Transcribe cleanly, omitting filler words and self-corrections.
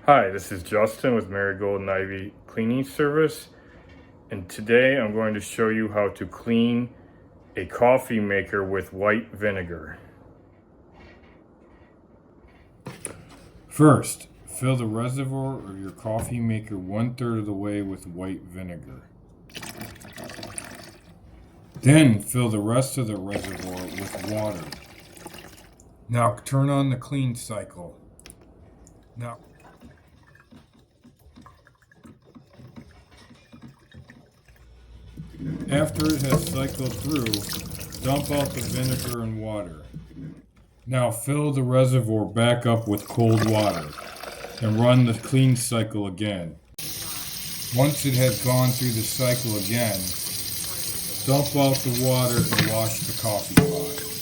Hi, this is Justin with Marigold and Ivy Cleaning Service, and today I'm going to show you how to clean a coffee maker with white vinegar. First, fill the reservoir of your coffee maker 1/3 of the way with white vinegar. Then fill the rest of the reservoir with water. Now turn on the clean cycle. After it has cycled through, dump out the vinegar and water. Now fill the reservoir back up with cold water and run the clean cycle again. Once it has gone through the cycle again, dump out the water and wash the coffee pot.